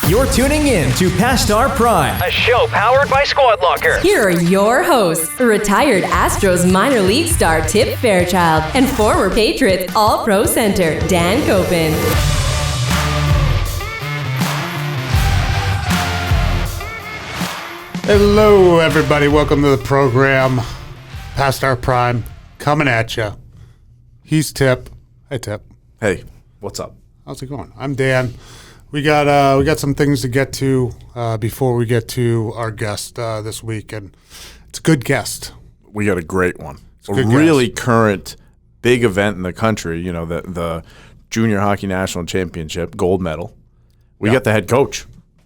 You're tuning in to Past Our Prime, a show powered by Squad Locker. Here are your hosts, retired Astros minor league star Tip Fairchild and former Patriots All-Pro center Dan Copen. Hello, everybody. Welcome to the program. Past Our Prime, coming at you. He's Tip. Hey, Tip. Hey, what's up? How's it going? I'm Dan. We got some things to get to before we get to our guest this week, and it's a good guest. We got a great one. A really current big event in the country. You know, the Junior Hockey National Championship gold medal. We got the head coach.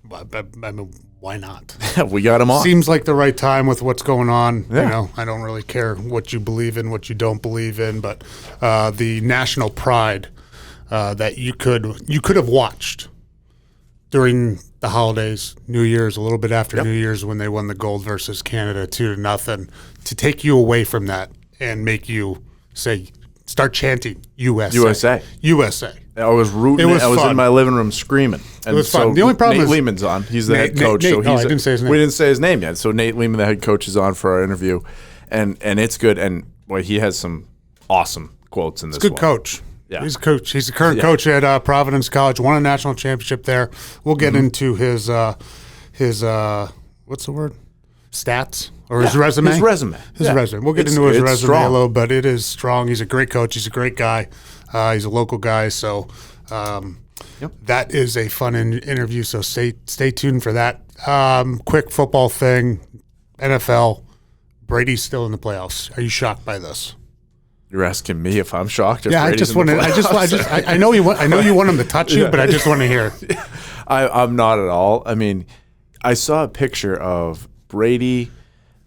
I mean, why not? We got him on. Seems like the right time with what's going on. Yeah. You know, I don't really care what you believe in, what you don't believe in, but the national pride that you could have watched during the holidays, New Year's, a little bit after New Year's when they won the gold versus Canada 2-0, to take you away from that and make you start chanting USA. USA. USA. I was rooting. I was in my living room screaming. And it was fun. The only problem Nate is Leaman's on. He's the head coach. Nate, so I didn't say his name. We didn't say his name yet. So Nate Leaman, the head coach, is on for our interview, and it's good. And boy, he has some awesome quotes in this. Good coach. Yeah. He's a coach. He's the current coach at Providence College. Won a national championship there. We'll get into his what's the word? Stats or his resume? His resume. Resume. We'll get into his resume strong. A little, but it is strong. He's a great coach. He's a great guy. He's a local guy. So that is a fun interview. So stay tuned for that. Quick football thing. NFL. Brady's still in the playoffs. Are you shocked by this? You're asking me if I'm shocked. Yeah, I just want to. I know you want him to touch you, but I just want to hear. I'm not at all. I mean, I saw a picture of Brady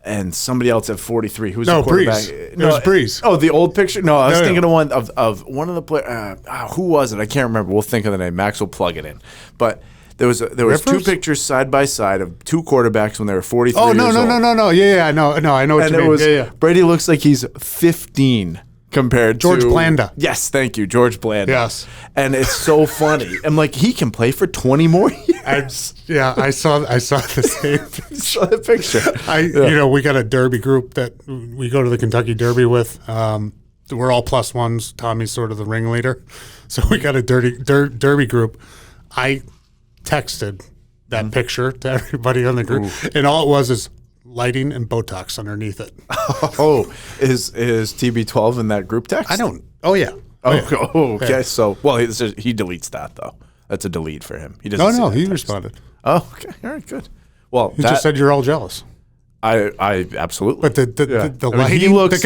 and somebody else at 43. Who's the quarterback? Breeze. No, it was Breeze. Oh, the old picture? No, I was thinking of one of one of the players. Who was it? I can't remember. We'll think of the name. Max will plug it in. But there was two pictures side by side of two quarterbacks when they were 43 years old. No. Yeah, I know what you mean. Yeah. Brady looks like he's 15. Compared George to Blanda. Yes, thank you, George Blanda. Yes. And it's so funny. I'm like, he can play for 20 more years. I saw the same. Saw the picture. You know, we got a derby group that we go to the Kentucky Derby with. We're all plus ones. Tommy's sort of the ringleader. So we got a derby group. I texted that picture to everybody on the group, and all it was is lighting and Botox underneath it. Oh, is TB12 in that group text? I don't. Oh yeah. Okay. Yeah. So, well, he deletes that though. That's a delete for him. He doesn't. No, he responded. Oh, okay. All right, good. Well, he just said you're all jealous. I absolutely. But the lighting, he looks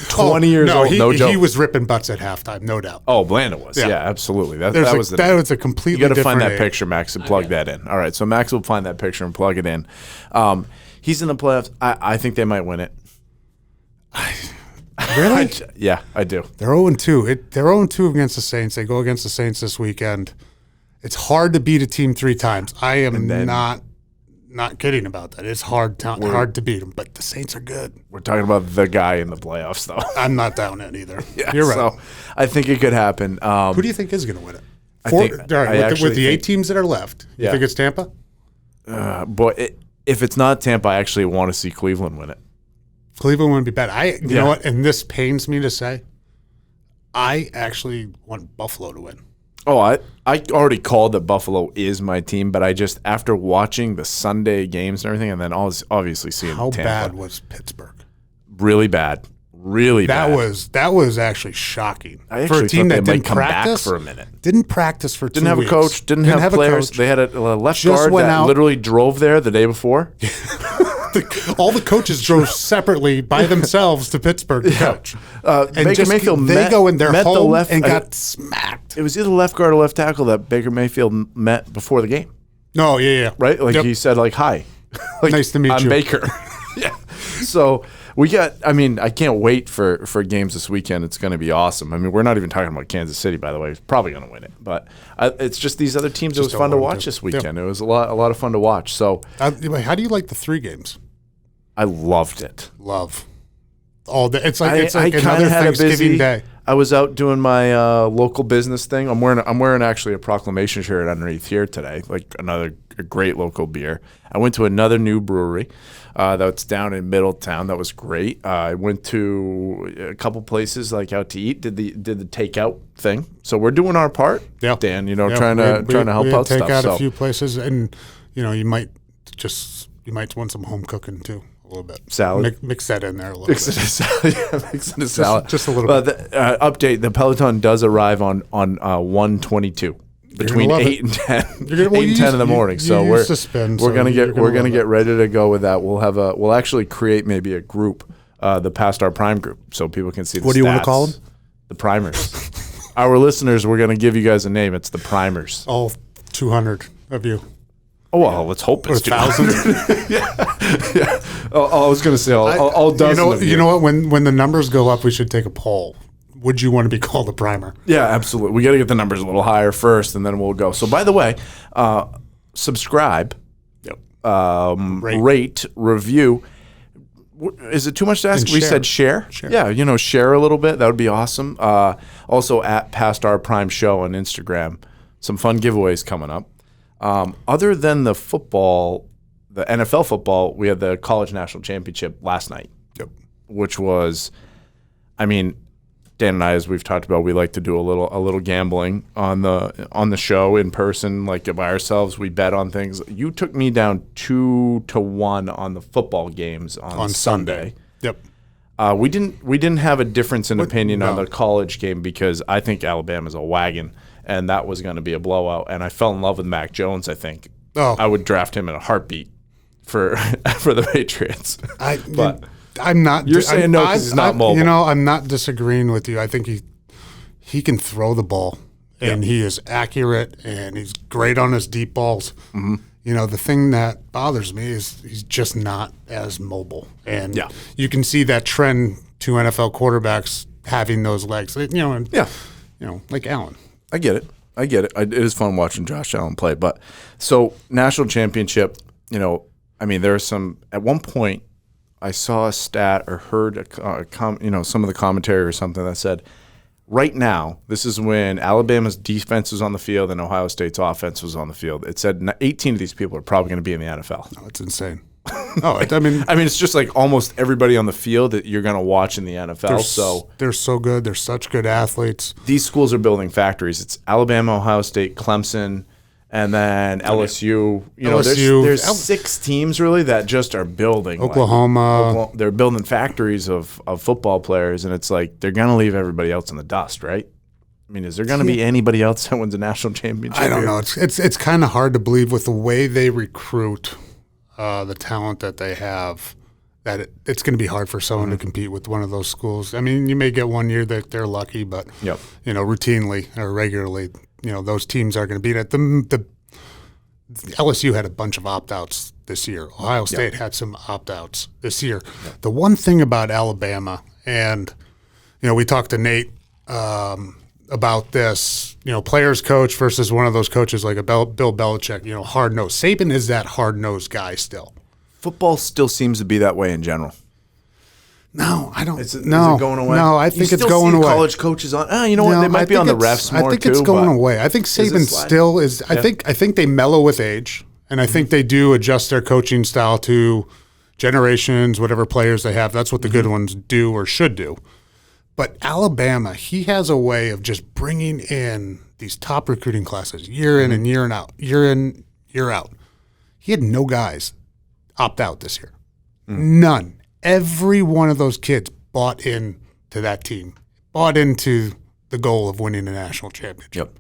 20 years old. No joke. He was ripping butts at halftime, no doubt. Oh, Blanda was. Yeah, absolutely. That was a completely. You got to find that age. picture, Max, and plug that in. All right, so Max will find that picture and plug it in. He's in the playoffs. I think they might win it. Really? Yeah, I do. They're 0-2. They're 0-2 against the Saints. They go against the Saints this weekend. It's hard to beat a team 3 times. I am not kidding about that. It's hard to beat them, but the Saints are good. We're talking about the guy in the playoffs, though. I'm not down it either. Yeah, you're right. So I think it could happen. Who do you think is going to win it? With the 8 teams that are left, you think it's Tampa? Boy, if it's not Tampa, I actually want to see Cleveland win it. Cleveland wouldn't be bad. You know what? And this pains me to say, I actually want Buffalo to win. Oh, I already called that Buffalo is my team, but I just, after watching the Sunday games and everything, and then obviously seeing How Tampa. bad was Pittsburgh? Really bad. Really bad. That was actually shocking. I for a team that didn't come practice back for a minute. Didn't practice for 2 weeks. Didn't have a coach. Didn't have players. They had a left guard that literally drove there the day before. All the coaches drove separately by themselves to Pittsburgh to coach. Baker Mayfield go in their home and got smacked. It was either left guard or left tackle that Baker Mayfield met before the game. No, yeah. Right? Like he said, like, hi. Like, nice to meet you. I'm Baker. Yeah. So we got, I can't wait for games this weekend. It's going to be awesome. I mean, we're not even talking about Kansas City, by the way. It's probably going to win it. But it's just these other teams. It was fun to watch this weekend. It was a lot of fun to watch. So how do you like the 3 games? I loved it. Love. It's like another Thanksgiving Day. I was out doing my local business thing. I'm wearing actually a proclamation shirt underneath here today, like a great local beer. I went to another new brewery that's down in Middletown. That was great. I went to a couple places like out to eat. Did the takeout thing. So we're doing our part. Yeah. Dan, trying to help out take stuff. out a few places, and you might want some home cooking too. A little bit. Salad. Mix that in there a little Mix bit. it in salad. Yeah, mix it in salad. Just a little bit. Update, the Peloton does arrive on 1:22 between 8 and 10. 8 and 10 in the morning. So we're going to get ready to go with that. We'll actually create maybe a group, the Past Our Prime group, so people can see the stats. What do you want to call them? The Primers. Our listeners, we're going to give you guys a name. It's the Primers. All 200 of you. Oh, well, let's hope it's 1,000. yeah. I was going to say all dozen of you. You know what? When the numbers go up, we should take a poll. Would you want to be called a primer? Yeah, absolutely. We got to get the numbers a little higher first, and then we'll go. So, by the way, subscribe, rate, review. Is it too much to ask? We said share. Yeah, share a little bit. That would be awesome. Also, at Past Our Prime Show on Instagram. Some fun giveaways coming up. Other than the football, the NFL football, we had the College National Championship last night, which was, Dan and I, as we've talked about, we like to do a little gambling on the show in person, like by ourselves. We bet on things. You took me down 2-1 on the football games on Sunday. Yep. We didn't have a difference in opinion on the college game because I think Alabama's a wagon. And that was going to be a blowout. And I fell in love with Mac Jones, I think. Oh. I would draft him in a heartbeat for the Patriots. I'm not. You're saying no because he's not mobile. I'm not disagreeing with you. I think he can throw the ball, and he is accurate, and he's great on his deep balls. Mm-hmm. The thing that bothers me is he's just not as mobile. And you can see that trend to NFL quarterbacks having those legs. Like Allen. I get it. It is fun watching Josh Allen play. But so national championship, there are some. At one point, I saw a stat or heard some of the commentary or something that said, right now, this is when Alabama's defense was on the field and Ohio State's offense was on the field. It said 18 of these people are probably going to be in the NFL. No, it's insane. It's just like almost everybody on the field that you're going to watch in the NFL. They're so good. They're such good athletes. These schools are building factories. It's Alabama, Ohio State, Clemson, and then LSU. There's 6 teams really that just are building. Oklahoma. They're building factories of football players, and it's like they're going to leave everybody else in the dust, right? Is there going to be anybody else that wins a national championship? I don't know. It's kind of hard to believe with the way they recruit. The talent that they have, that it's going to be hard for someone to compete with one of those schools. You may get one year that they're lucky, but routinely or regularly, those teams are going to beat it. The LSU had a bunch of opt-outs this year. Ohio State had some opt-outs this year. The one thing about Alabama, and we talked to Nate about this, players coach versus one of those coaches like a Bill Belichick, hard-nosed. Saban is that hard-nosed guy still. Football still seems to be that way in general. No, I don't. Is it going away? No, I think it's going away. College coaches on. You know what? They might be on the refs more too. I think it's going away. I think Saban still is. I think they mellow with age, and I think they do adjust their coaching style to generations, whatever players they have. That's what the good ones do or should do. But Alabama, he has a way of just bringing in these top recruiting classes year in and year out, year out. He had no guys opt out this year. None. Every one of those kids bought into that team, bought into the goal of winning a national championship.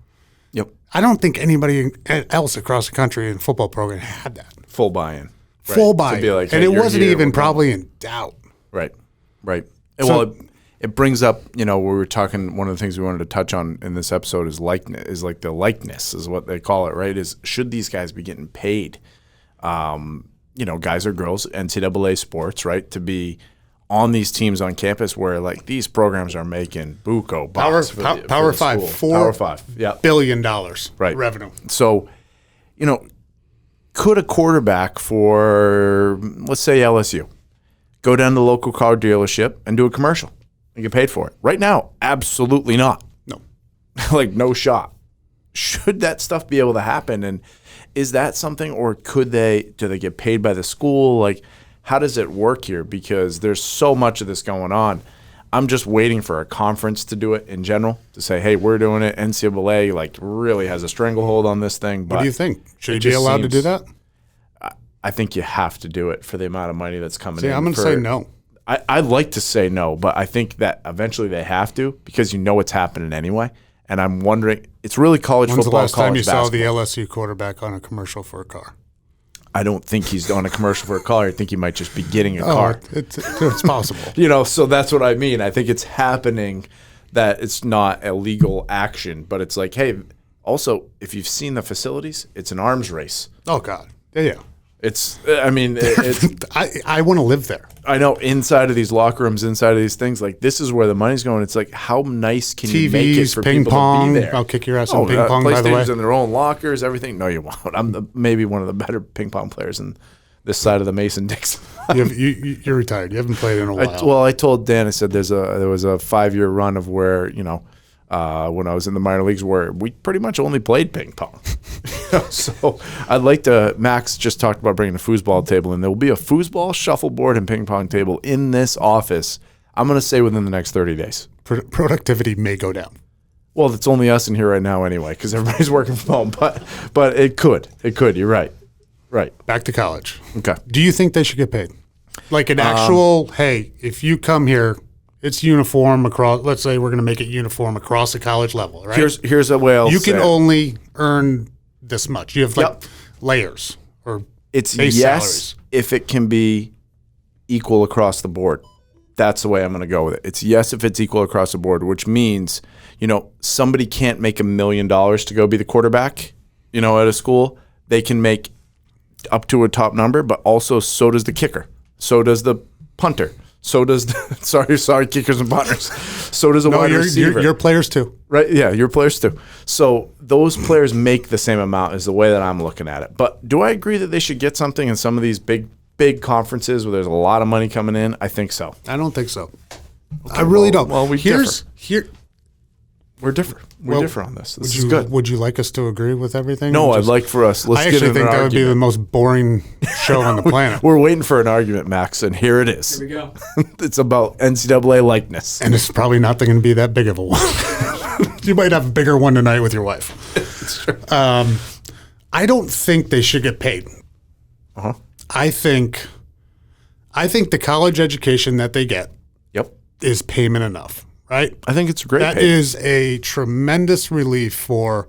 Yep. I don't think anybody else across the country in the football program had that. Full buy-in. Full buy-in. Like, and it wasn't even probably in doubt. Right. So, it brings up, we were talking, one of the things we wanted to touch on in this episode is the likeness is what they call it, right? Is should these guys be getting paid, guys or girls, NCAA sports, right, to be on these teams on campus where like these programs are making buco bucks Power Five, $4 billion revenue. So, could a quarterback for, let's say LSU, go down to the local car dealership and do a commercial? and get paid for it. Right now, absolutely not. No. Like, no shot. Should that stuff be able to happen? And is that something, or do they get paid by the school? Like, how does it work here? Because there's so much of this going on. I'm just waiting for a conference to do it in general, to say, hey, we're doing it. NCAA like really has a stranglehold on this thing. But what do you think? Should you be allowed to do that? I think you have to do it for the amount of money that's coming in. I'm going to say no. I'd like to say no, but I think that eventually they have to, because you know it's happening anyway. And I'm wondering, it's really college When's football, the last time you basketball. saw the LSU quarterback on a commercial for a car? I don't think he's on a commercial for a car. I think he might just be getting a car. It's possible. So that's what I mean. I think it's happening, that it's not a legal action, but it's like, hey, also, if you've seen the facilities, it's an arms race. Oh, God. Yeah. I want to live there. I know, inside of these locker rooms, inside of these things, like, this is where the money's going. It's like, how nice can you make it for ping people pong, to be there? I'll kick your ass in ping pong, by the way. PlayStations in their own lockers, everything. No, you won't. I'm maybe one of the better ping pong players in this side of the Mason-Dixon. You're retired. You haven't played in a while. I told Dan, I said there was a 5-year run of where, when I was in the minor leagues, where we pretty much only played ping pong. So I'd like to, Max just talked about bringing a foosball table in. There will be a foosball, shuffleboard, and ping pong table in this office, I'm going to say within the next 30 days. Productivity may go down. Well, it's only us in here right now anyway, because everybody's working from home. But it could. It could. You're right. Right. Back to college. Okay. Do you think they should get paid? Like an actual, hey, if you come here, it's uniform across. Let's say we're going to make it uniform across the college level, right? Here's a way I'll you say can it. only earn this much. You have layers or it's base yes salaries. If it can be equal across the board. That's the way I'm going to go with it. It's yes if it's equal across the board, which means somebody can't make $1 million to go be the quarterback, at a school. They can make up to a top number, but also so does the kicker, so does the punter. So does sorry kickers and punters. So does a wide receiver. Your players too. Right? Yeah, your players too. So those players make the same amount, is the way that I'm looking at it. But do I agree that they should get something in some of these big conferences where there's a lot of money coming in? I think so. I don't think so. I really don't. Well, we're different. We're different on this. This is good. Would you like us to agree with everything? No, I'd like for us. Let's I get actually in think an that would be the most boring show on the planet. We're waiting for an argument, Max, and here it is. Here we go. It's about NCAA likeness. And it's probably not going to be that big of a one. You might have a bigger one tonight with your wife. It's true. I don't think they should get paid. Uh-huh. I think the college education that they get is payment enough. Right? I think it's great. That is a tremendous relief for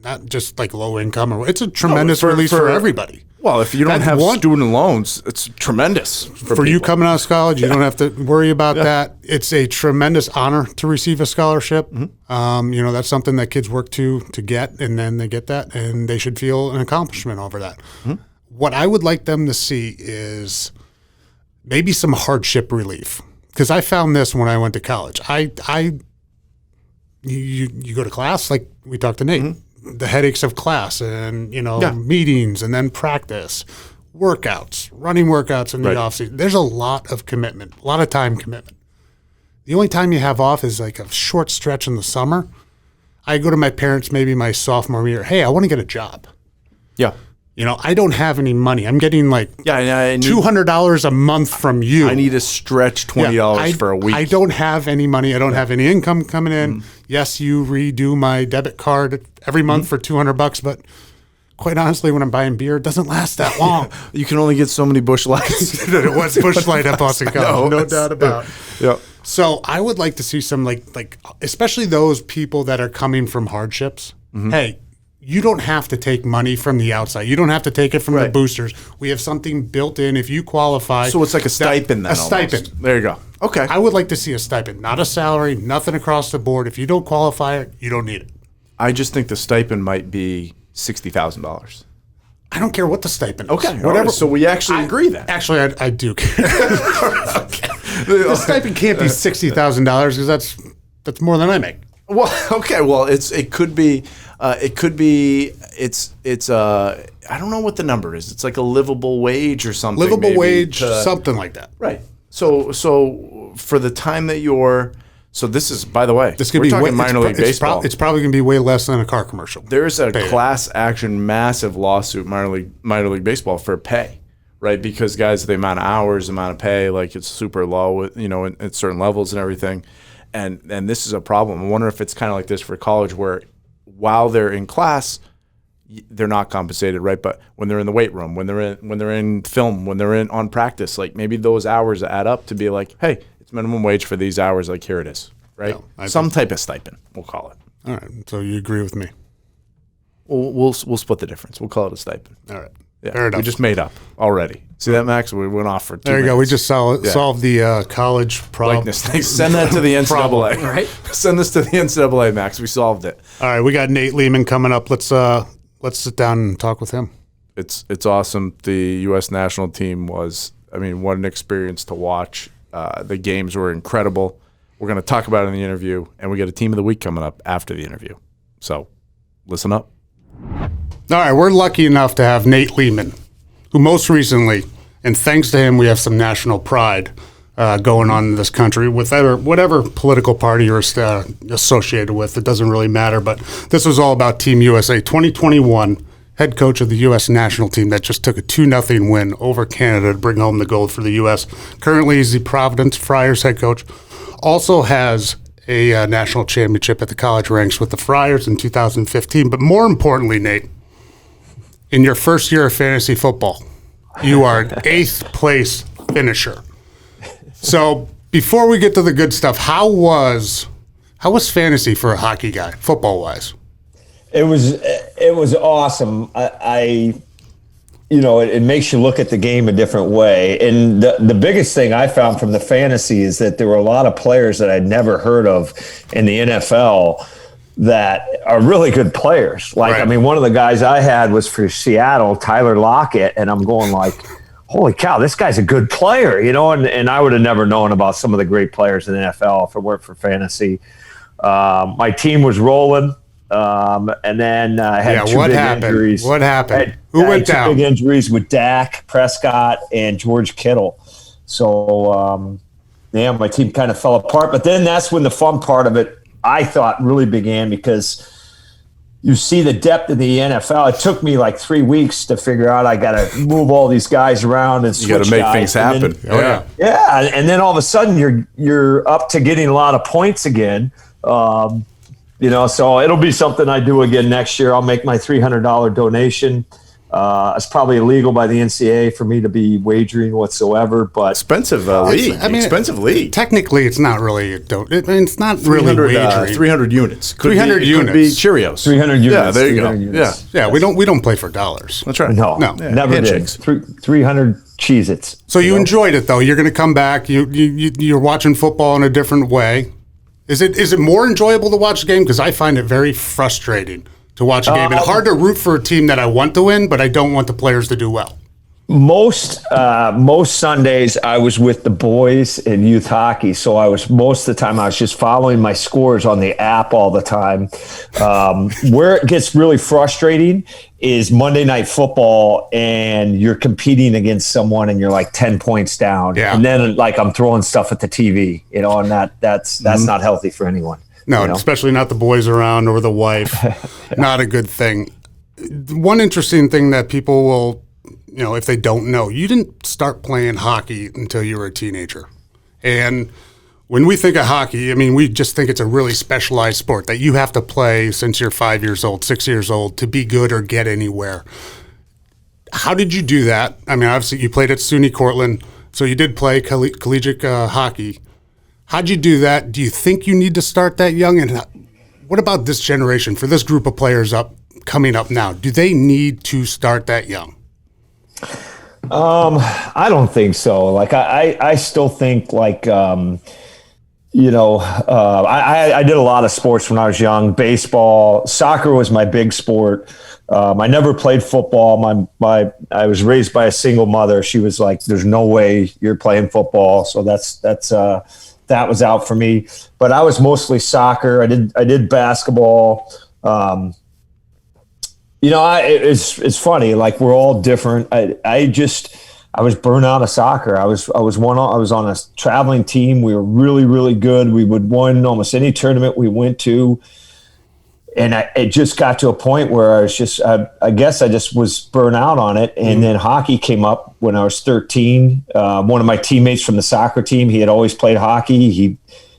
not just like low income, it's a tremendous relief for everybody. Well, if you don't have student loans, it's tremendous for you coming out of college. You don't have to worry about that. It's a tremendous honor to receive a scholarship. Mm-hmm. That's something that kids work to get, and then they get that, and they should feel an accomplishment over that. Mm-hmm. What I would like them to see is maybe some hardship relief. Because I found this when I went to college. You go to class, like we talked to Nate, mm-hmm. the headaches of class and, meetings and then practice, workouts, running workouts in the off season. There's a lot of commitment, a lot of time commitment. The only time you have off is like a short stretch in the summer. I go to my parents maybe my sophomore year. Hey, I want to get a job. Yeah. I don't have any money. I'm getting like $200 a month from you. I need to stretch $20 for a week. I don't have any money. I don't have any income coming in. Mm. Yes, you redo my debit card every month for $200, but quite honestly, when I'm buying beer, it doesn't last that long. You can only get so many Busch Lights. It was Busch Light at Boston College, no doubt about it. Yeah. So I would like to see some like especially those people that are coming from hardships. Mm-hmm. Hey, you don't have to take money from the outside. You don't have to take it from the boosters. We have something built in if you qualify. So it's like a stipend then. A stipend. There you go. Okay. I would like to see a stipend, not a salary, nothing across the board. If you don't qualify, you don't need it. I just think the stipend might be $60,000. I don't care what the stipend is. Okay. Whatever. Right. So we actually agree then. Actually, I do care. Okay. The stipend can't be $60,000 because that's more than I make. Well, okay. Well, it could be. It's I don't know what the number is. It's like a livable wage or something. Livable wage, something like that. Right. So for the time that you're. So this is, by the way, This could we're be talking minor league baseball. It's probably going to be way less than a car commercial. There's a class action massive lawsuit minor league baseball for pay, right? Because guys, the amount of hours, the amount of pay, like it's super low, at certain levels and everything, and this is a problem. I wonder if it's kind of like this for college, where while they're in class, they're not compensated, right? But when they're in the weight room, when they're in film, when they're on practice, like maybe those hours add up to be like, hey, it's minimum wage for these hours. Like here it is, right? No, some type of stipend, we'll call it. All right. So you agree with me? We'll split the difference. We'll call it a stipend. All right. Yeah, fair enough. We just made up already. See that, Max? We went off for 2 There you minutes. go. We just solved the college problem. Likeness thing. Send that to the NCAA. Right? Send this to the NCAA, Max. We solved it. All right. We got Nate Leaman coming up. Let's sit down and talk with him. It's awesome. The U.S. national team was, what an experience to watch. The games were incredible. We're going to talk about it in the interview, and we got a team of the week coming up after the interview. So listen up. All right. We're lucky enough to have Nate Leaman, who most recently, and thanks to him, we have some national pride going on in this country with whatever political party you're associated with. It doesn't really matter, but this was all about Team USA 2021. Head coach of the U.S. national team that just took a 2-0 win over Canada to bring home the gold for the U.S. Currently, he's the Providence Friars head coach. Also has a national championship at the college ranks with the Friars in 2015. But more importantly, Nate, in your first year of fantasy football, you are an 8th place finisher. So before we get to the good stuff, how was fantasy for a hockey guy, football-wise? It was awesome. It makes you look at the game a different way. And the biggest thing I found from the fantasy is that there were a lot of players that I'd never heard of in the NFL that are really good players. Like, right. One of the guys I had was for Seattle, Tyler Lockett, and I'm going like, holy cow, this guy's a good player, and I would have never known about some of the great players in the NFL if it weren't for fantasy. My team was rolling. And then I had two big injuries. What happened? Who went down? Two big injuries with Dak Prescott and George Kittle. So, my team kind of fell apart. But then that's when the fun part of it, I thought, really began, because you see the depth of the NFL. It took me like 3 weeks to figure out I got to move all these guys around and switch guys. You got to make things happen. Then, yeah, and then all of a sudden you're up to getting a lot of points again. So it'll be something I do again next year. I'll make my $300 donation. It's probably illegal by the NCAA for me to be wagering whatsoever, but expensive league. Expensive league. Technically, it's not really it's not really wagering. 300 units. 300 units. Could be Cheerios. 300 units. Yeah, there you go. Units. Yeah. We don't play for dollars. That's right. No, Yeah. never Handshakes. did. 300 Cheez-Its. So you enjoyed it though. You're going to come back. You're watching football in a different way. Is it more enjoyable to watch the game? Because I find it very frustrating to watch a game. And hard to root for a team that I want to win, but I don't want the players to do well. Most Sundays I was with the boys in youth hockey, so most of the time I was just following my scores on the app all the time. Where it gets really frustrating is Monday Night Football, and you're competing against someone and you're like 10 points down, and then like I'm throwing stuff at the TV, and that's not healthy for anyone. No, especially not the boys around or the wife. Not a good thing. One interesting thing that people will, if they don't know, you didn't start playing hockey until you were a teenager. And when we think of hockey, we just think it's a really specialized sport that you have to play since you're 5 years old, 6 years old to be good or get anywhere. How did you do that? Obviously you played at SUNY Cortland, so you did play collegiate hockey. How'd you do that? Do you think you need to start that young? And what about this generation, for this group of players coming up now? Do they need to start that young? I don't think so. Like I still think like I did a lot of sports when I was young. Baseball, soccer was my big sport. I never played football. I was raised by a single mother. She was like, "There's no way you're playing football." So that was out for me. But I was mostly soccer. I did basketball. It's funny. Like we're all different. I was burnt out of soccer. I was on a traveling team. We were really, really good. We would win almost any tournament we went to. And it just got to a point where I guess I just was burnt out on it. And then hockey came up when I was 13. One of my teammates from the soccer team, he had always played hockey.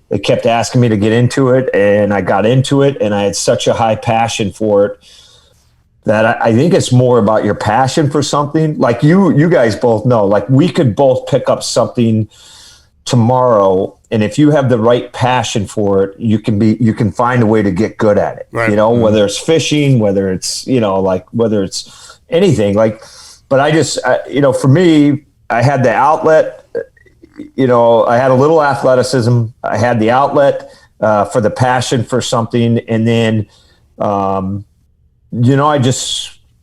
They kept asking me to get into it, and I got into it, and I had such a high passion for it that I think it's more about your passion for something. Like you guys both know, like we could both pick up something tomorrow, and if you have the right passion for it, you can find a way to get good at it. Right. You know, whether it's fishing, whether it's whether it's anything. But I just for me, I had the outlet. I had a little athleticism. I had the outlet for the passion for something, and then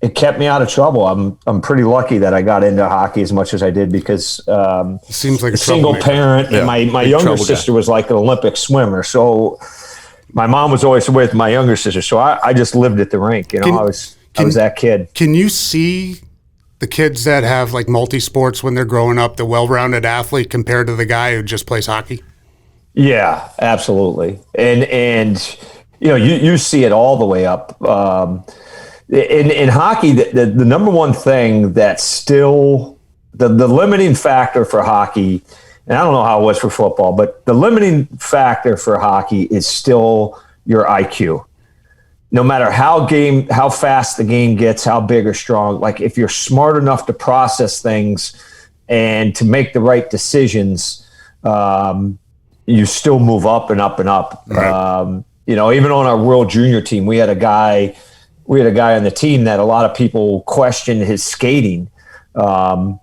it kept me out of trouble. I'm pretty lucky that I got into hockey as much as I did because it seems like a single parent, and my younger sister was like an Olympic swimmer. So my mom was always with my younger sister. So I just lived at the rink. I was that kid. Can you see the kids that have like multi-sports when they're growing up, the well-rounded athlete compared to the guy who just plays hockey? Yeah, absolutely. And you see it all the way up. In hockey, the number one thing that's still the limiting factor for hockey, and I don't know how it was for football, but the limiting factor for hockey is still your IQ. No matter how fast the game gets, how big or strong, like if you're smart enough to process things and to make the right decisions, you still move up and up and up. Right. Even on our World Junior team, we had a guy on the team that a lot of people questioned his skating. But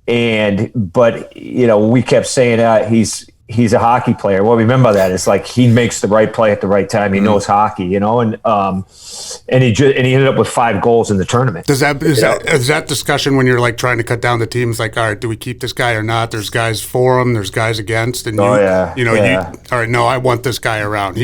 we kept saying he's a hockey player. What we mean by that is like he makes the right play at the right time. He knows hockey, and he ended up with 5 goals in the tournament. Is that discussion when you're like trying to cut down the teams? Like, all right, do we keep this guy or not? There's guys for him. There's guys against. And all right, no, I want this guy around.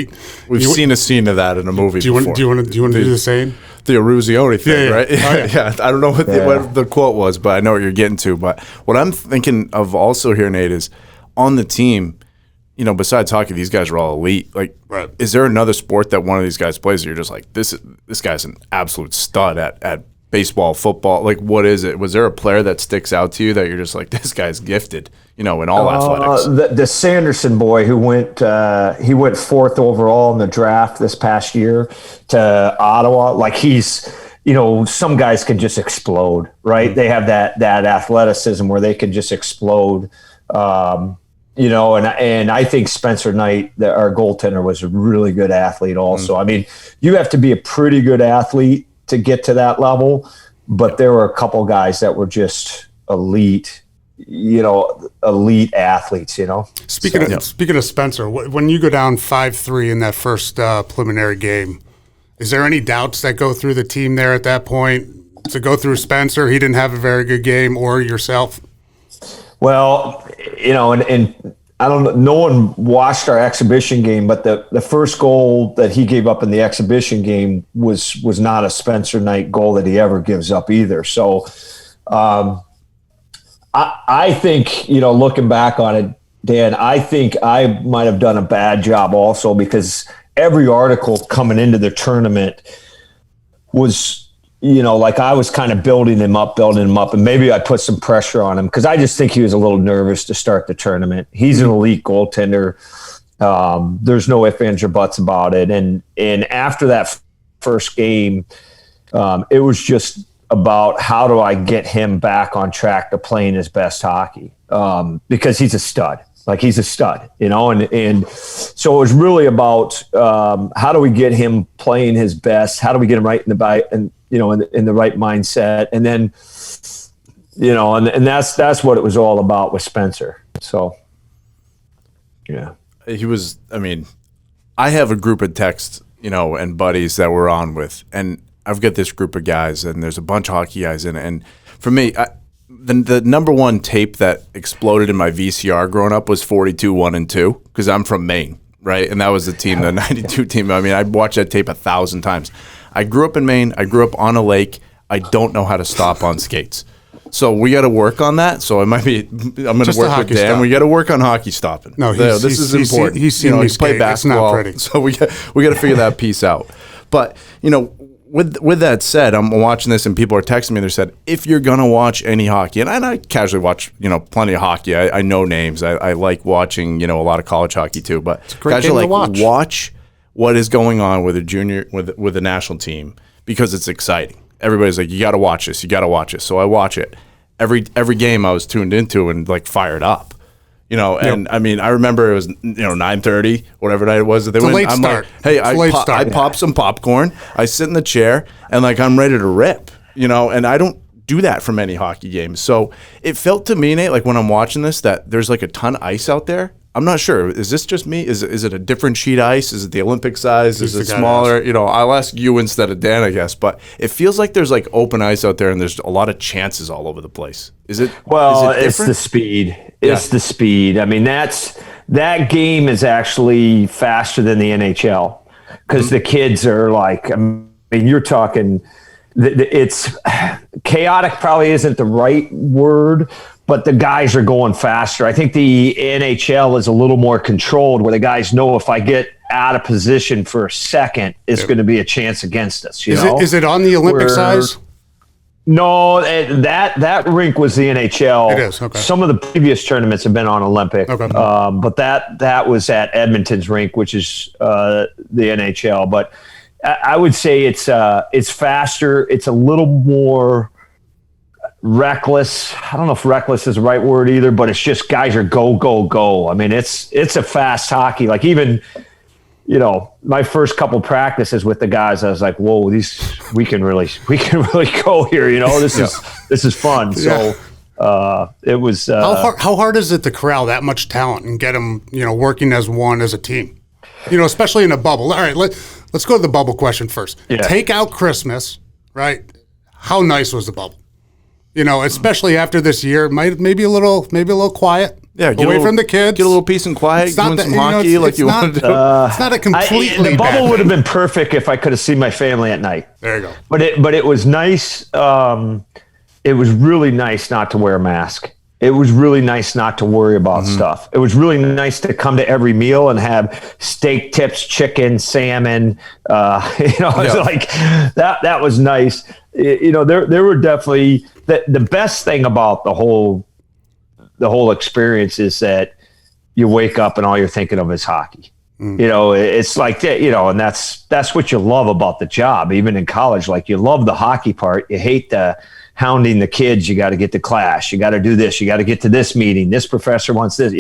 We've seen a scene of that in a movie. Do you want to do the same? The Aruzioni thing, right? Oh, yeah. Yeah. I don't know what the quote was, but I know what you're getting to. But what I'm thinking of also here, Nate, is on the team, besides hockey, these guys are all elite. Like, right. Is there another sport that one of these guys plays that you're just like, this guy's an absolute stud at baseball, football? Like, what is it? Was there a player that sticks out to you that you're just like, this guy's gifted, in all athletics? The Sanderson boy who went 4th overall in the draft this past year to Ottawa. Like he's, some guys can just explode, right? Mm-hmm. They have that athleticism where they can just explode. And I think Spencer Knight, our goaltender, was a really good athlete also. Mm-hmm. I mean, you have to be a pretty good athlete to get to that level, but there were a couple guys that were just elite athletes, Speaking of Spencer, when you go down 5-3 in that first preliminary game, is there any doubts that go through the team there at that point to go through Spencer? He didn't have a very good game, or yourself? Well, and I don't know, no one watched our exhibition game, but the first goal that he gave up in the exhibition game was not a Spencer Knight goal that he ever gives up either. So I think, looking back on it, Dan, I think I might have done a bad job also because every article coming into the tournament was – like I was kind of building him up, and maybe I put some pressure on him because I just think he was a little nervous to start the tournament. He's an elite goaltender. There's no ifs, ands, or buts about it. And after that first game, it was just about how do I get him back on track to playing his best hockey because he's a stud. Like he's a stud, and so it was really about how do we get him playing his best? How do we get him right in the right mindset? And then, and that's what it was all about with Spencer. So, yeah, he was. I mean, I have a group of texts, and buddies that we're on with, and I've got this group of guys, and there's a bunch of hockey guys in it. And for me, the number one tape that exploded in my VCR growing up was 42 1-2 because I'm from Maine, right? And that was the team, the 92 team. I mean, I'd watched that tape 1,000 times. I grew up in Maine. I grew up on a lake. I don't know how to stop on skates. So we got to work on that. So it might be I'm going to work with Dan. Stop. We got to work on hockey stopping. No, this is important. He's seen me skate. Play basketball. It's not pretty. So we got to figure that piece out. But with that said, I'm watching this and people are texting me. They said, if you're gonna watch any hockey, and I casually watch plenty of hockey. I know names. I like watching a lot of college hockey too. But it's a great game to watch what is going on with a junior with the national team because it's exciting. Everybody's like, you got to watch this. You got to watch it. So I watch it. Every game I was tuned into and fired up. And I mean, I remember it was 9:30, whatever night it was that they went. I'm like, hey, I pop some popcorn. I sit in the chair and I'm ready to rip. And I don't do that for many hockey games. So it felt to me, Nate, like when I'm watching this, that there's a ton of ice out there. I'm not sure. Is this just me? Is it a different sheet ice? Is it the Olympic size? Is it smaller? I'll ask you instead of Dan, I guess. But it feels like there's open ice out there, and there's a lot of chances all over the place. Is it? Well, it's the speed. It's the speed. I mean, that game is actually faster than the NHL because the kids are you're talking. It's chaotic. Probably isn't the right word. But the guys are going faster. I think the NHL is a little more controlled where the guys know if I get out of position for a second, it's going to be a chance against us. Is it on the Olympic size? No, that rink was the NHL. It is, okay. Some of the previous tournaments have been on Olympic. Okay. But that was at Edmonton's rink, which is the NHL. But I would say it's faster. It's a little more reckless. I don't know if reckless is the right word either, but it's just guys are go, go, go. I mean, it's a fast hockey. Even, my first couple practices with the guys, I was like, whoa, we can really go here. This is fun. So it was. How hard is it to corral that much talent and get them, working as one as a team? Especially in a bubble. All right, let's go to the bubble question first. Yeah. Take out Christmas, right? How nice was the bubble? Especially after this year, maybe a little quiet. Yeah, away from the kids. Get a little peace and quiet. Doing some hockey like you want to do. It's not a completely. The bubble would have been perfect if I could have seen my family at night. There you go. But it was nice. It was really nice not to wear a mask. It was really nice not to worry about stuff. It was really nice to come to every meal and have steak tips, chicken, salmon. It was like that was nice. There were definitely the best thing about the whole experience is that you wake up and all you're thinking of is hockey. It's like that, and that's what you love about the job. Even in college, you love the hockey part. You hate the hounding the kids. You got to get to class. You got to do this. You got to get to this meeting. This professor wants this.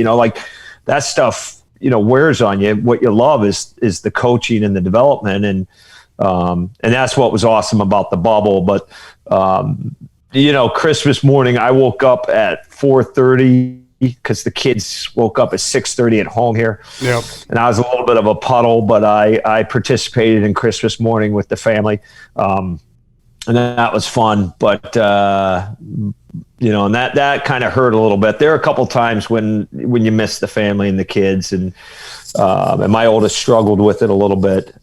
That stuff. Wears on you. What you love is the coaching and the development, and that's what was awesome about the bubble. But Christmas morning, I woke up at 4:30 because the kids woke up at 6:30 at home here. Yep. And I was a little bit of a puddle, but I participated in Christmas morning with the family. And that was fun, but and that kind of hurt a little bit. There are a couple times when you miss the family and the kids, and my oldest struggled with it a little bit,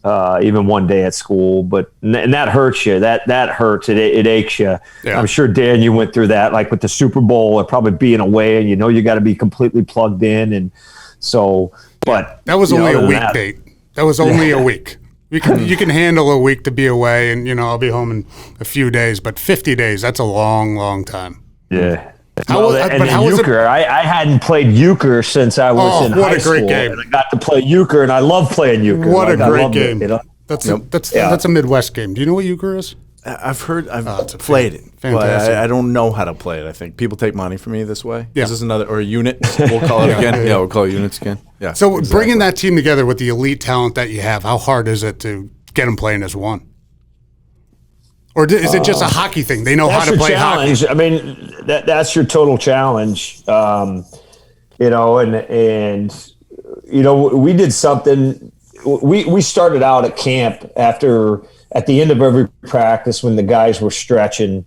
even one day at school. But and that hurts you. That hurts. It aches you. Yeah. I'm sure, Dan, you went through that, with the Super Bowl or probably being away, and you got to be completely plugged in, and so. But that was only a week, Nate. That was only a week. You can handle a week to be away, and I'll be home in a few days. But 50 days—that's a long, long time. Yeah. Euchre, I hadn't played euchre since I was in high school. What a great game! And I got to play euchre, and I love playing euchre. What a great game! That's a Midwest game. Do you know what euchre is? I've played it. Fantastic. But I don't know how to play it. I think people take money from me this way. Yeah. This is another unit. We'll call it again. Yeah, we'll call it units again. Yeah. So bringing that team together with the elite talent that you have, how hard is it to get them playing as one? Or is it just a hockey thing? They know how to play challenge. hockey. I mean, that's your total challenge. We did something. We started out at camp at the end of every practice when the guys were stretching.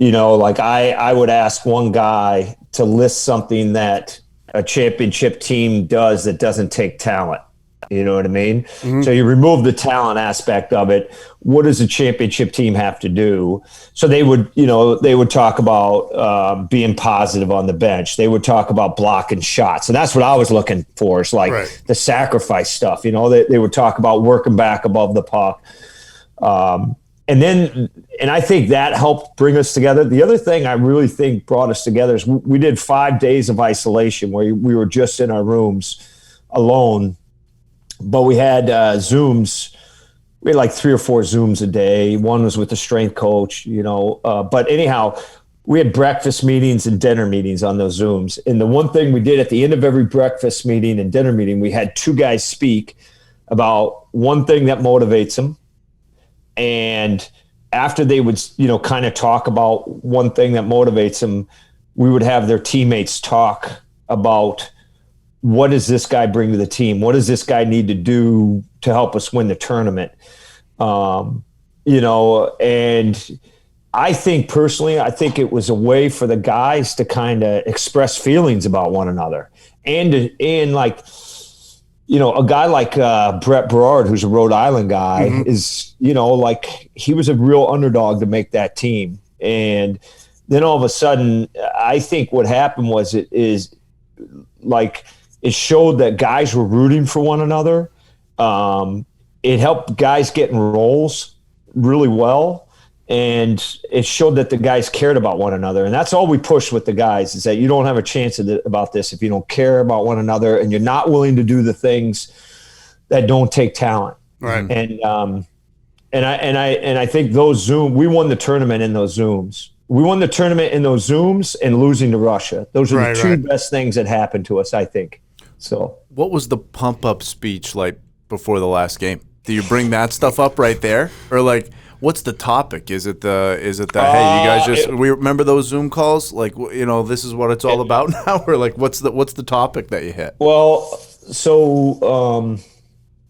I would ask one guy to list something that a championship team does that doesn't take talent. You know what I mean? So you remove the talent aspect of it. What does a championship team have to do? So they would talk about being positive on the bench. They would talk about blocking shots. And that's what I was looking for. It's like the sacrifice stuff. You know, they would talk about working back above the puck. And I think that helped bring us together. The other thing I really think brought us together is we did 5 days of isolation where we were just in our rooms alone, but we had Zooms. We had like 3 or 4 Zooms a day. One was with the strength coach, but anyhow, we had breakfast meetings and dinner meetings on those Zooms. And the one thing we did at the end of every breakfast meeting and dinner meeting, we had 2 guys speak about one thing that motivates them. And after they would, kind of talk about one thing that motivates them, we would have their teammates talk about what does this guy bring to the team? What does this guy need to do to help us win the tournament? And I think personally, it was a way for the guys to kind of express feelings about one another. A guy like Brett Berard, who's a Rhode Island guy, is, he was a real underdog to make that team. And then all of a sudden, I think what happened was it showed that guys were rooting for one another. It helped guys get in roles really well. And it showed that the guys cared about one another. And that's all we push with the guys, is that you don't have a chance about this if you don't care about one another and you're not willing to do the things that don't take talent. Right. And I think those we won the tournament in those Zooms. We won the tournament in those Zooms and losing to Russia. Those are the 2 best things that happened to us, I think. So what was the pump up speech like before the last game? Do you bring that stuff up right there? Or what's the topic? Is it the hey, you guys we remember those Zoom calls? This is what it's all about now? Or what's the topic that you hit? Well, so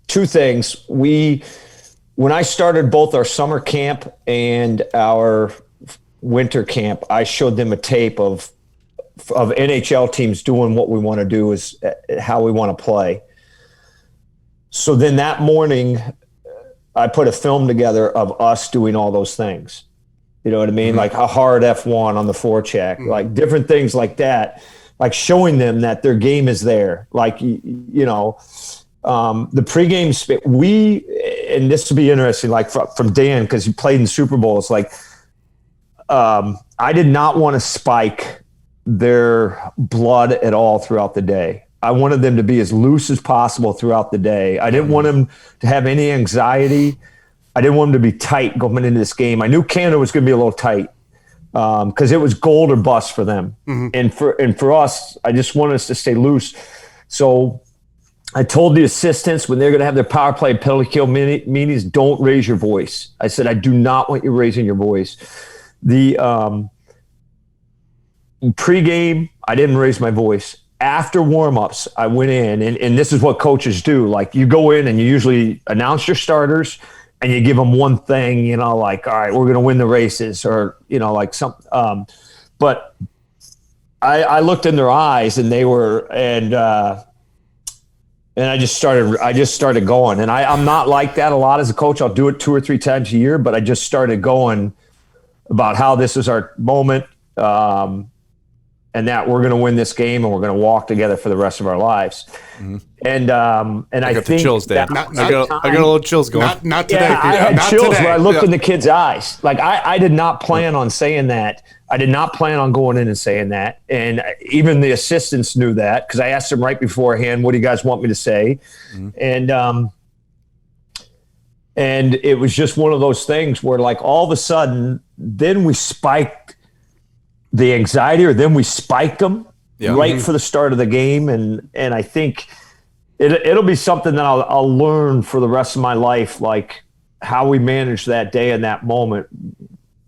2 things. When I started both our summer camp and our winter camp, I showed them a tape of NHL teams doing what we want to do, is how we want to play. So then that morning, I put a film together of us doing all those things. You know what I mean? Like a hard F1 on the forecheck, like different things like that, like showing them that their game is there. The pregame, and this would be interesting, from Dan, because he played in Super Bowls, I did not want to spike their blood at all throughout the day. I wanted them to be as loose as possible throughout the day. I didn't want them to have any anxiety. I didn't want them to be tight going into this game. I knew Canada was going to be a little tight because it was gold or bust for them. And for us, I just wanted us to stay loose. So I told the assistants when they're going to have their power play and penalty kill meetings, don't raise your voice. I said, I do not want you raising your voice. The pregame, I didn't raise my voice. After warmups, I went in, and this is what coaches do. You go in and you usually announce your starters, and you give them one thing, all right, we're going to win the races, or but I looked in their eyes, and they were, and I just started going, and I'm not like that a lot as a coach. I'll do it 2 or 3 times a year, but I just started going about how this is our moment. And that we're going to win this game, and we're going to walk together for the rest of our lives. And I got think the chills, Dave. I got a little chills going. Not today. Yeah, I had chills when I looked in the kids' eyes. I did not plan on saying that. I did not plan on going in and saying that. And even the assistants knew that, because I asked them right beforehand, what do you guys want me to say? And it was just one of those things where all of a sudden, then we spiked the anxiety, or then we spiked them right for the start of the game. And I think it'll be something that I'll learn for the rest of my life, how we managed that day and that moment.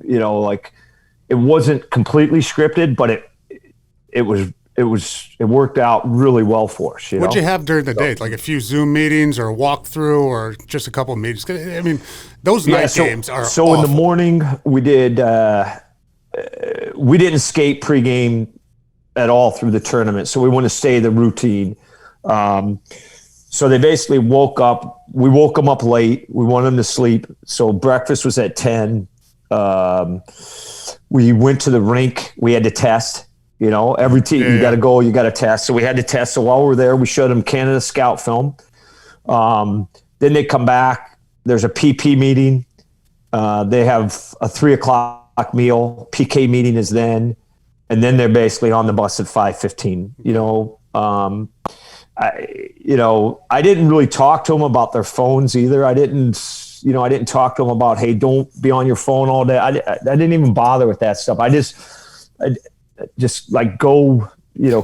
It wasn't completely scripted, but it worked out really well for us. What'd you have during the day? A few Zoom meetings or a walkthrough, or just a couple of meetings? I mean, those night games are awful. In the morning we did. We didn't skate pregame at all through the tournament, so we want to stay the routine. So they basically woke up. We woke them up late. We wanted them to sleep. So breakfast was at 10. We went to the rink. We had to test. You know, every team, you got to go, you got to test. So we had to test. So while we were there, we showed them Canada Scout film. Then they come back. There's a PP meeting. They have a 3 o'clock meal. PK meeting is then. And then they're basically on the bus at 5:15. You know, I didn't really talk to them about their phones either. I didn't talk to them about, hey, don't be on your phone all day. I didn't even bother with that stuff. I just like go,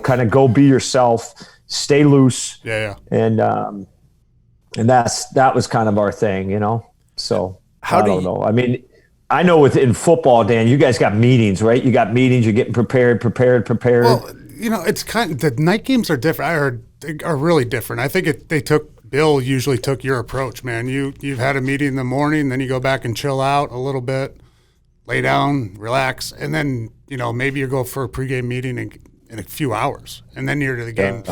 kind of go be yourself, stay loose. Yeah. And that was kind of our thing, So I don't know. I mean, I know in football, Dan, you guys got meetings, right? You got meetings. You're getting prepared. Well, it's the night games are different. Are really different. I think Bill usually took your approach, man. You've had a meeting in the morning, then you go back and chill out a little bit, lay down, relax, and then maybe you go for a pregame meeting in a few hours, and then you're to the game.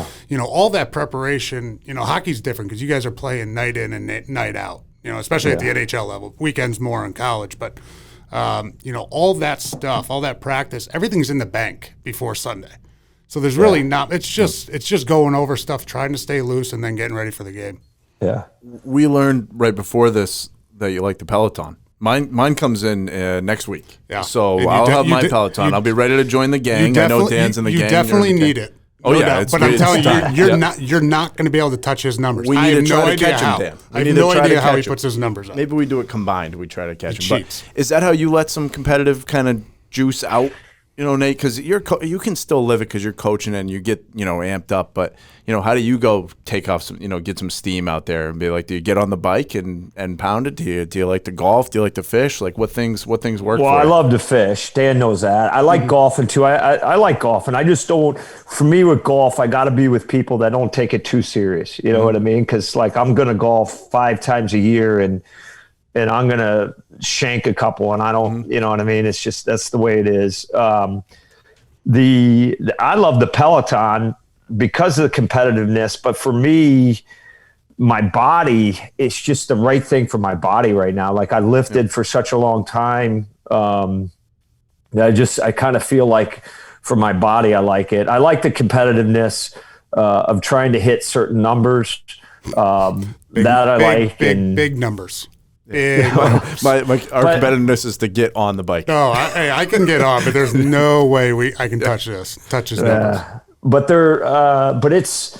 All that preparation. Hockey's different because you guys are playing night in and night out. Especially at the NHL level. Weekends more in college, but all that stuff, all that practice, everything's in the bank before Sunday. So there's really not. It's just going over stuff, trying to stay loose, and then getting ready for the game. Yeah. We learned right before this that you like the Peloton. Mine comes in next week. Yeah. So I'll have my Peloton. I'll be ready to join the gang. I know Dan's in the gang. You definitely need it. Oh, yeah. But I'm telling you, you're not going to be able to touch his numbers. We need to try to catch him, Dan. I have no idea how he puts his numbers up. Maybe we do it combined. We try to catch him. Cheats. But is that how you let some competitive kind of juice out? Nate, because you can still live it because you're coaching and you get amped up. But how do you go take off some get some steam out there and be like, do you get on the bike and pound it? Do you like to golf? Do you like to fish? Like what things work? Well, for I you? love to fish. Dan knows that. I like golfing too. I like golfing. I just don't. For me with golf, I got to be with people that don't take it too serious. You know what I mean? Because I'm gonna golf 5 times a year and I'm going to shank a couple and I don't, you know what I mean? It's just, that's the way it is. I love the Peloton because of the competitiveness, but for me, my body, it's just the right thing for my body right now. Like I lifted for such a long time. I kind of feel like for my body, I like it. I like the competitiveness of trying to hit certain numbers big numbers. Our competitiveness is to get on the bike. No, I can get on, but there's no way I can touch his numbers. But but it's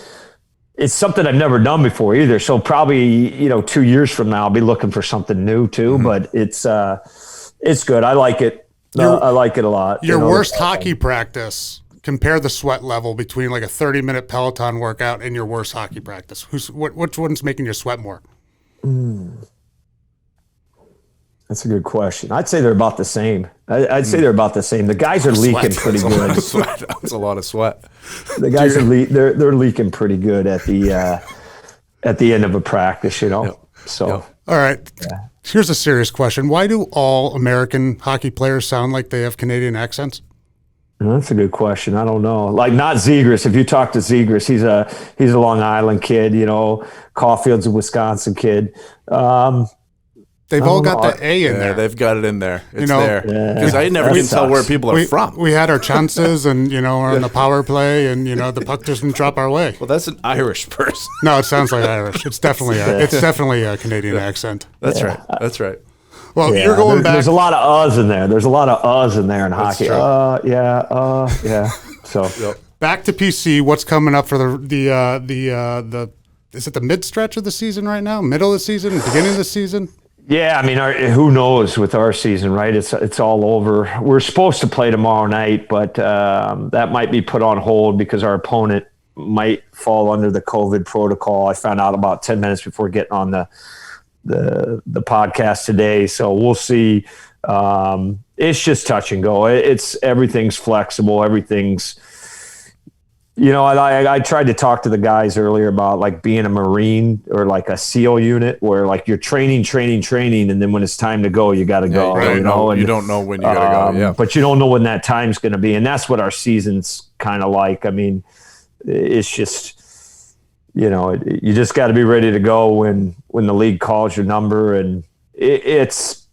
something I've never done before either. So probably 2 years from now I'll be looking for something new too. But it's good. I like it. I like it a lot. Your worst hockey practice. Compare the sweat level between like a 30-minute Peloton workout and your worst hockey practice. Which one's making you sweat more? That's a good question. I'd say they're about the same. I'd say they're about the same. The guys are leaking pretty good. That's a lot of sweat. The guys are they're leaking pretty good at the end of a practice, Yep. So. Yep. All right. Yeah. Here's a serious question. Why do all American hockey players sound like they have Canadian accents? That's a good question. I don't know. Like not Zegras. If you talk to Zegras, he's a Long Island kid. Caulfield's a Wisconsin kid. They've all got the A in there. They've got it in there. It's there. Because I never can tell where people are from. We had our chances and, we're on the power play and, the puck doesn't drop our way. Well, that's an Irish person. No, it sounds like Irish. It's definitely a Canadian accent. That's right. That's right. Well, you're going back. There's a lot of uhs in there. There's a lot of uhs in there in hockey. Yeah. So back to PC. What's coming up for the is it the mid stretch of the season right now? Middle of the season? Beginning of the season? Yeah, I mean, who knows with our season, right? It's all over. We're supposed to play tomorrow night, but that might be put on hold because our opponent might fall under the COVID protocol. I found out about 10 minutes before getting on the podcast today, so we'll see. It's just touch and go. Everything's flexible. Everything's. I tried to talk to the guys earlier about like being a Marine or like a SEAL unit where like you're training, and then when it's time to go, you got to go. You don't know when you got to go. Yeah, but you don't know when that time's going to be, and that's what our season's kind of like. I mean, it's just you just got to be ready to go when the league calls your number, and it's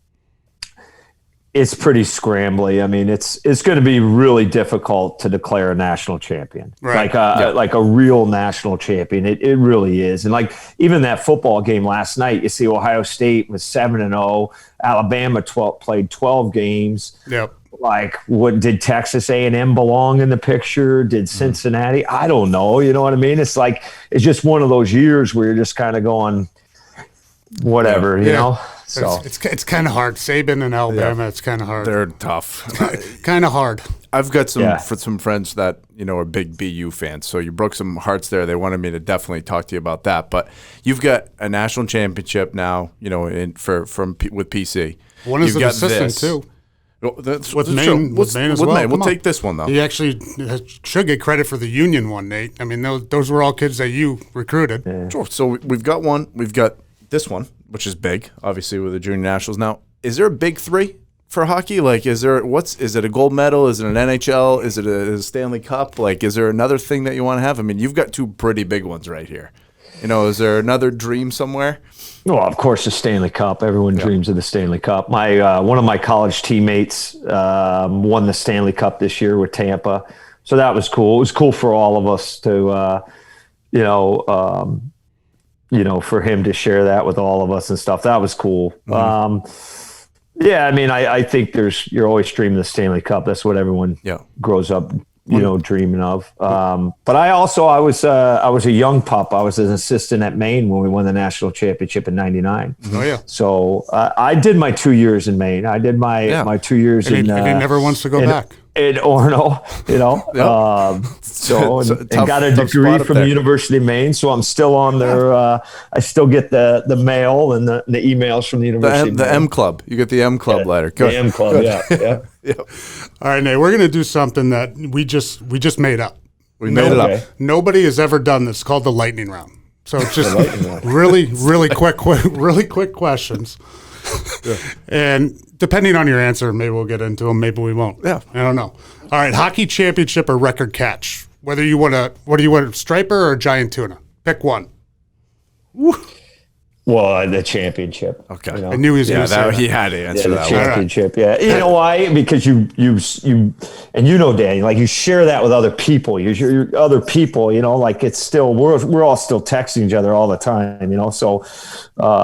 pretty scrambly. I mean, it's going to be really difficult to declare a national champion, right. like a real national champion. It really is. And like even that football game last night, you see Ohio State was 7-0, Alabama played 12 games. Yep. Like, what did Texas A&M belong in the picture? Did Cincinnati? I don't know. You know what I mean? It's like it's just one of those years where you're just kind of going, whatever, you know. So it's kind of hard. Saban and Alabama, it's kind of hard. They're tough. Kind of hard. I've got some friends that are big BU fans, so you broke some hearts there. They wanted me to definitely talk to you about that. But you've got a national championship now, with PC. One is an assistant too. With Maine as well. We'll take this one though. He actually should get credit for the Union one, Nate. I mean, those were all kids that you recruited. Yeah. Sure. So we've got one. We've got this one, which is big, obviously, with the junior nationals. Now, is there a big three for hockey? Like, is it a gold medal? Is it an NHL? Is it a Stanley Cup? Like, is there another thing that you want to have? I mean, you've got two pretty big ones right here. Is there another dream somewhere? Well, of course, the Stanley Cup. Everyone dreams of the Stanley Cup. My one of my college teammates won the Stanley Cup this year with Tampa, so that was cool. It was cool for all of us to, for him to share that with all of us and stuff. That was cool. Mm-hmm. I mean, I think you're always dreaming the Stanley Cup. That's what everyone grows up dreaming of. But I was a young pup. I was an assistant at Maine when we won the national championship in '99. Oh yeah. So I did my 2 years in Maine. I did my 2 years and he never wants to go back. In Orono, and got a degree from the University of Maine. So I'm still on their. I still get the mail and the emails from the University. The M Club. You get the M Club letter. Good. The M Club. Yeah. All right, Nate. We're going to do something that we just made up. We made it up. Nobody has ever done this. It's called the lightning round. So it's just really quick questions. Yeah. And depending on your answer, maybe we'll get into them, maybe we won't. Yeah. I don't know. All right, hockey championship or record catch? What do you want, striper or giant tuna? Pick one. Woo. Well, the championship. Okay. I knew he was going to say that. He had to answer the that championship, one. You know why? Because you and Dan, like you share that with other people. You share other people, like it's still, we're all still texting each other all the time, so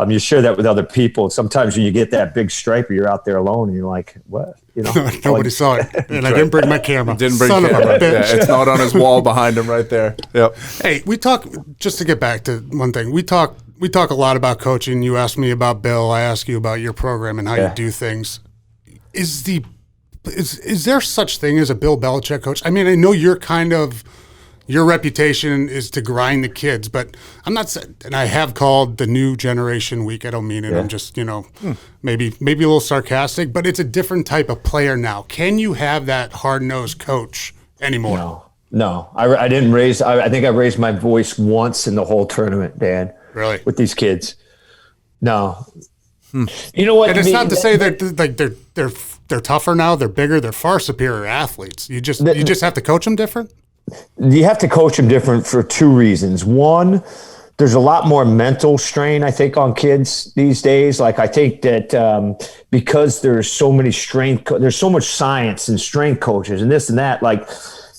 you share that with other people. Sometimes when you get that big striper, you're out there alone and you're like, what? Nobody saw it. And I didn't bring my camera. Son of a bitch. Yeah, it's not on his wall behind him right there. Yep. Hey, we talk, just to get back to one thing, we talk a lot about coaching. You asked me about Bill. I ask you about your program and how you do things. Is there such thing as a Bill Belichick coach? I mean, I know your reputation is to grind the kids, but I'm not saying, and I have called the new generation weak. I don't mean it. Yeah. I'm just, maybe a little sarcastic, but it's a different type of player now. Can you have that hard-nosed coach anymore? No. I didn't raise. I think I raised my voice once in the whole tournament, Dan. Really? With these kids. No. You know what? And it's not to say that they're tougher now. They're bigger. They're far superior athletes. You just have to coach them different. You have to coach them different for two reasons. One, there's a lot more mental strain, I think, on kids these days. Like I think that because there's so many there's so much science and strength coaches and this and that, like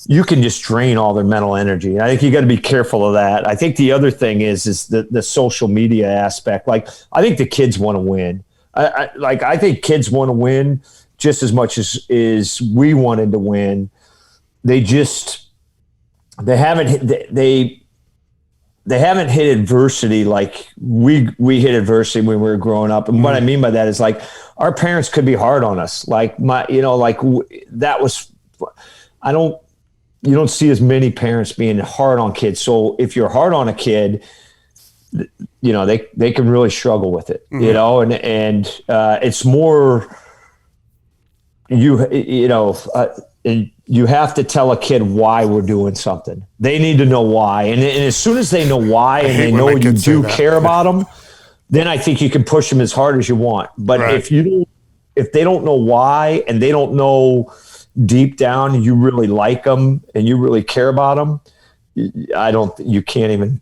you can just drain all their mental energy. I think you got to be careful of that. I think the other thing is the social media aspect. Like I think the kids want to win. I think kids want to win just as much as we wanted to win. They haven't hit adversity like we hit adversity when we were growing up. And what I mean by that is like our parents could be hard on us. Like you don't see as many parents being hard on kids. So if you're hard on a kid, they can really struggle with it, and it's more, you have to tell a kid why we're doing something. They need to know why. And as soon as they know why and they know you do care about them, then I think you can push them as hard as you want. But if they don't know why and they don't know deep down you really like them and you really care about them, you can't even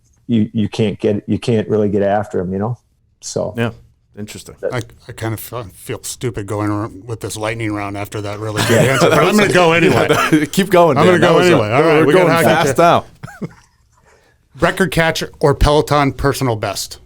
you can't really get after him, you know. So Yeah. Interesting. I kind of feel stupid going around with this lightning round after that really good answer. But I'm going to go anyway. Keep going. I'm going to go anyway. All right, we're we going got fast now. Record catch or Peloton personal best?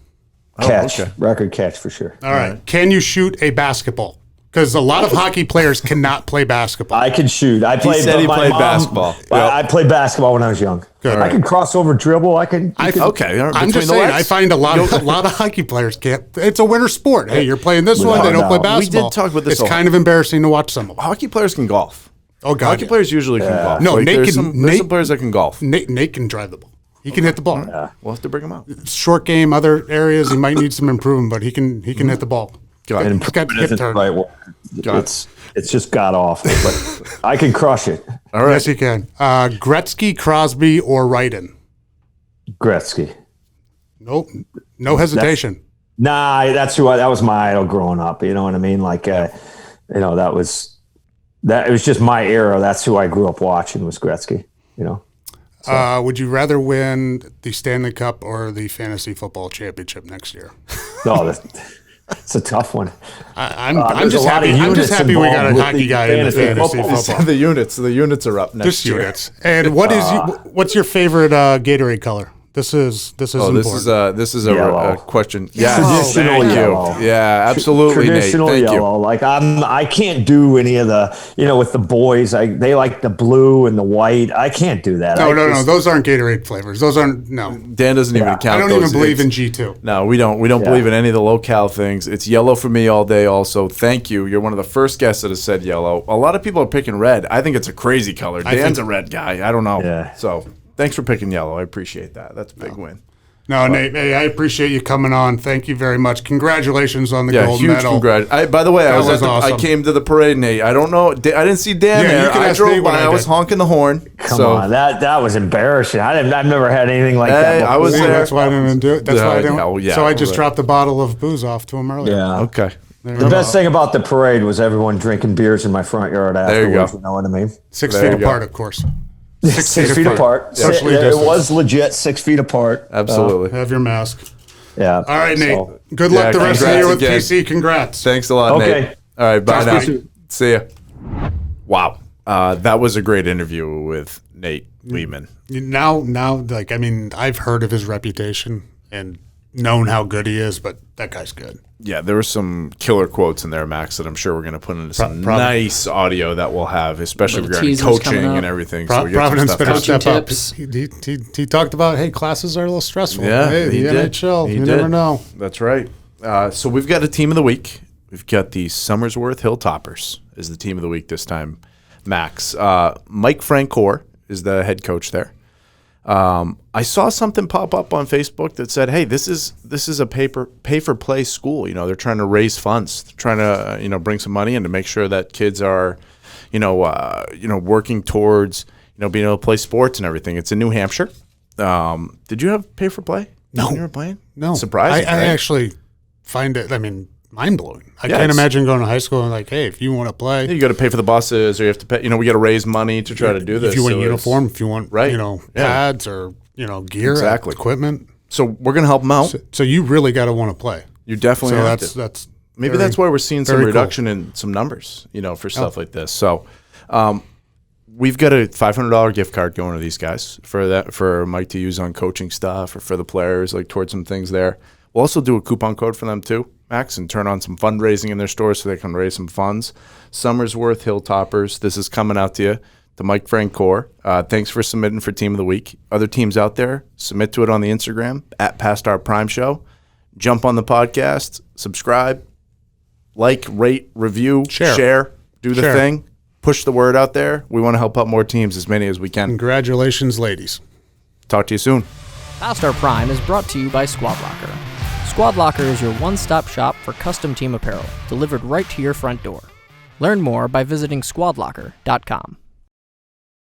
catch, okay. record catch for sure. All right. Can you shoot a basketball? Because a lot of hockey players cannot play basketball. I can shoot. I played. said he my played mom- basketball. I played basketball when I was young. Good. I can cross over dribble. I can. Okay. I'm between just the saying, legs? I find a lot of hockey players can't. It's a winter sport. Hey, you're playing this one, they don't play no. basketball. We did talk about this It's a lot. kind of embarrassing to watch some of them. Hockey players can golf. Oh, God. Hockey players usually can golf. No, Nate there's can- there's Nate- some players that can golf. Nate can drive the ball. He can hit the ball. We'll have to bring them out. Short game, other areas, he might need some improvement, but he can hit the ball. Got it. He's got hip Isn't the turn. right word. It's just god awful, but I can crush it. All right. Yes, he can. Gretzky, Crosby, or Ryden? Gretzky. Nope. No hesitation. Nah, that was my idol growing up. You know what I mean? Like, it was just my era. That's who I grew up watching was Gretzky. You know. Would you rather win the Stanley Cup or the Fantasy Football Championship next year? No, it's a tough one. I'm There's just a lot happy. of I'm just units happy we got a involved with hockey the guy in the fantasy fantasy football. football. The units are up next Just year. units. And what's your favorite Gatorade color? This is Oh, important. this is a Yellow. question. Yes, Traditional thank yellow. you. Yeah, absolutely, Nate. Traditional Thank yellow. you. Like I can't do any of the, with the boys. They like the blue and the white. I can't do that. No. Those aren't Gatorade flavors. Those aren't. No. Dan doesn't even count. I don't those. even believe in It's- G2. No, we don't. We don't believe in any of the locale things. It's yellow for me all day. Also, thank you. You're one of the first guests that has said yellow. A lot of people are picking red. I think it's a crazy color. Dan's a red guy. I don't know. Yeah. So thanks for picking yellow. I appreciate that. That's a big win. No, Nate. Hey, I appreciate you coming on. Thank you very much. Congratulations on the Yeah, gold huge medal. congrats. By the way, I That was I awesome. came to the parade, Nate. I don't know. I didn't see Dan Yeah, you there. can I ask me drove what by. I I was did. honking the horn. Come on, that was embarrassing. I've never had anything like that. Hey, I was See, there. that's why I didn't do it. That's why I didn't. Oh, yeah. So I just Right. dropped a bottle of booze off to him earlier. Yeah. Okay. The best thing about the parade was everyone drinking beers in my front yard There you go. afterwards. You know what I mean? 6 There feet you go. apart, of course. 6 feet apart. Socially It distanced. was legit 6 feet apart. Absolutely. Have your mask. Yeah. All right, Nate. So- Good luck the rest of the year with congrats PC. Congrats. Thanks a lot, Okay. Nate. All right, bye Talk now. to you soon. See ya. Wow. That was a great interview with Nate Leaman. Now, like, I mean, I've heard of his reputation and known how good he is, but that guy's good. Yeah, there were some killer quotes in there, Max, that I'm sure we're going to put into some Prob- nice audio that we'll have, especially Little regarding teasers coming coaching up. and everything. So we get some Providence stuff better happening. step up. tips. He talked about, hey, classes are a little stressful. Yeah, hey, he the did. NHL, He you did. never know. That's right. So we've got a team of the week. We've got the Somersworth Hilltoppers is the team of the week this time, Max. Mike Francoeur is the head coach there. I saw something pop up on Facebook that said, "Hey, this is a pay for play school. They're trying to raise funds, they're trying to bring some money in to make sure that kids are, working towards being able to play sports and everything." It's in New Hampshire. Did you have pay for play? No. When you were playing? No. Surprising. I right? actually find it, mind-blowing. I Yeah, can't it's- imagine going to high school and like, hey, if you want to play, You got to pay for the buses, or you have to pay. We got to raise money to try to do this. if you want So it's- uniform, if you want, Right. Yeah. pads or, gear, Exactly. equipment. So we're gonna help them out. So you really got to want to play. You definitely So have that's to. that's Maybe very- that's why we're seeing some very reduction in some numbers, for stuff like this. So, we've got a $500 gift card going to these guys for Mike to use on coaching stuff or for the players, like towards some things there. We'll also do a coupon code for them too, Max, and turn on some fundraising in their stores so they can raise some funds. Somersworth Hilltoppers, this is coming out to you. To Mike Francoeur. Thanks for submitting for Team of the Week. Other teams out there, submit to it on the Instagram at Past Our Prime Show. Jump on the podcast, subscribe, like, rate, review, share, do the thing, push the word out there. We want to help out more teams, as many as we can. Congratulations, ladies. Talk to you soon. Past Our Prime is brought to you by Squad Locker. Squad Locker is your one-stop shop for custom team apparel, delivered right to your front door. Learn more by visiting squadlocker.com.